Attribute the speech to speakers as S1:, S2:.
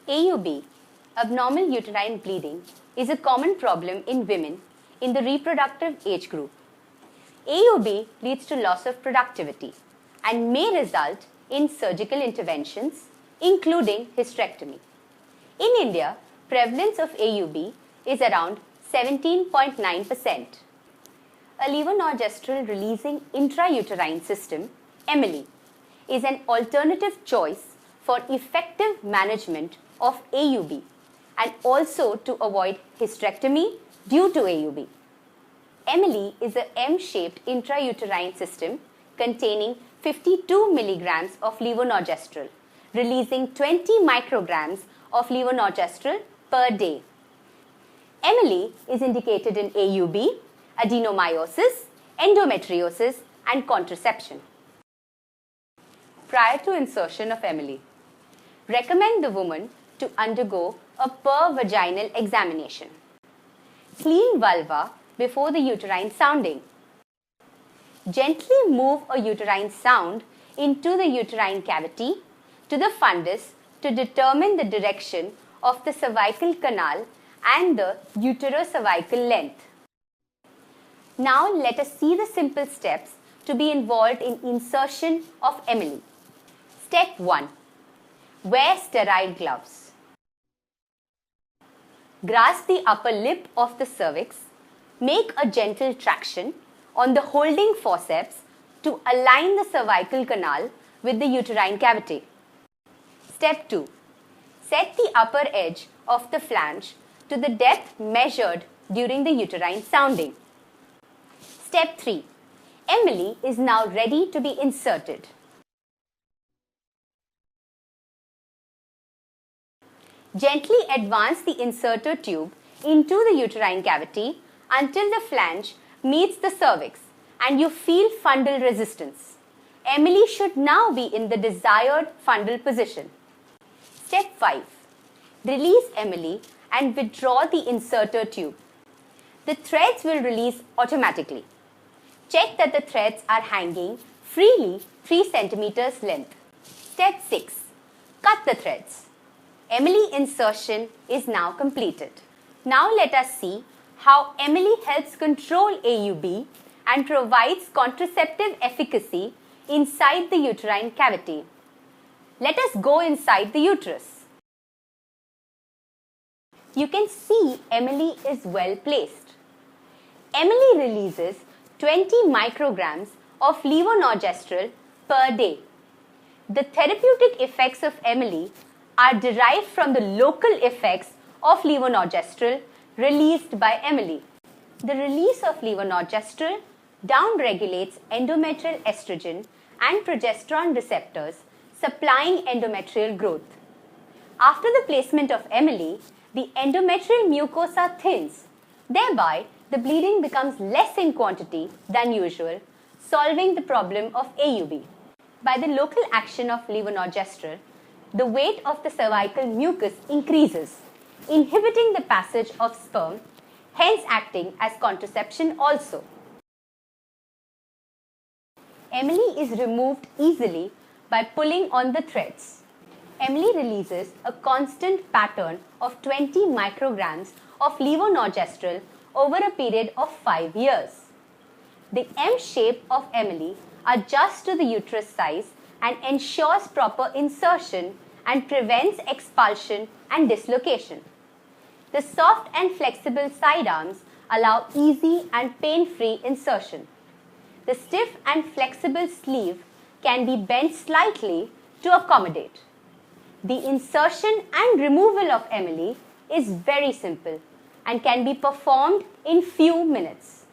S1: AUB, abnormal uterine bleeding, is a common problem in women in the reproductive age group. AUB leads to loss of productivity and may result in surgical interventions, including hysterectomy. In India, prevalence of AUB is around 17.9%. A levonorgestrel releasing intrauterine system, EMILY, is an alternative choice for effective management of AUB and also to avoid hysterectomy due to AUB. EMILY is a M-shaped intrauterine system containing 52 milligrams of levonorgestrel, releasing 20 micrograms of levonorgestrel per day. EMILY is indicated in AUB, adenomyosis, endometriosis, and contraception. Prior to insertion of EMILY, recommend the woman to undergo a per-vaginal examination. Clean vulva before the uterine sounding. Gently move a uterine sound into the uterine cavity to the fundus to determine the direction of the cervical canal and the uterocervical length. Now let us see the simple steps to be involved in insertion of EMILY. Step 1. Wear sterile gloves. Grasp the upper lip of the cervix. Make a gentle traction on the holding forceps to align the cervical canal with the uterine cavity. Step 2. Set the upper edge of the flange to the depth measured during the uterine sounding. Step 3. EMILY is now ready to be inserted. Gently advance the inserter tube into the uterine cavity until the flange meets the cervix and you feel fundal resistance. EMILY should now be in the desired fundal position. Step 5. Release EMILY and withdraw the inserter tube. The threads will release automatically. Check that the threads are hanging freely 3 centimeters length. Step 6. Cut the threads. EMILY insertion is now completed. Now let us see how EMILY helps control AUB and provides contraceptive efficacy inside the uterine cavity. Let us go inside the uterus. You can see EMILY is well placed. EMILY releases 20 micrograms of levonorgestrel per day. The therapeutic effects of EMILY are derived from the local effects of levonorgestrel released by EMILY. The release of levonorgestrel downregulates endometrial estrogen and progesterone receptors, supplying endometrial growth. After the placement of EMILY, the endometrial mucosa thins. Thereby, the bleeding becomes less in quantity than usual, solving the problem of AUB. By the local action of levonorgestrel, the weight of the cervical mucus increases, inhibiting the passage of sperm, hence acting as contraception also. EMILY is removed easily by pulling on the threads. EMILY releases a constant pattern of 20 micrograms of levonorgestrel over a period of 5 years. The M shape of EMILY adjusts to the uterus size and ensures proper insertion and prevents expulsion and dislocation. The soft and flexible side arms allow easy and pain-free insertion. The stiff and flexible sleeve can be bent slightly to accommodate. The insertion and removal of EMILY is very simple and can be performed in few minutes.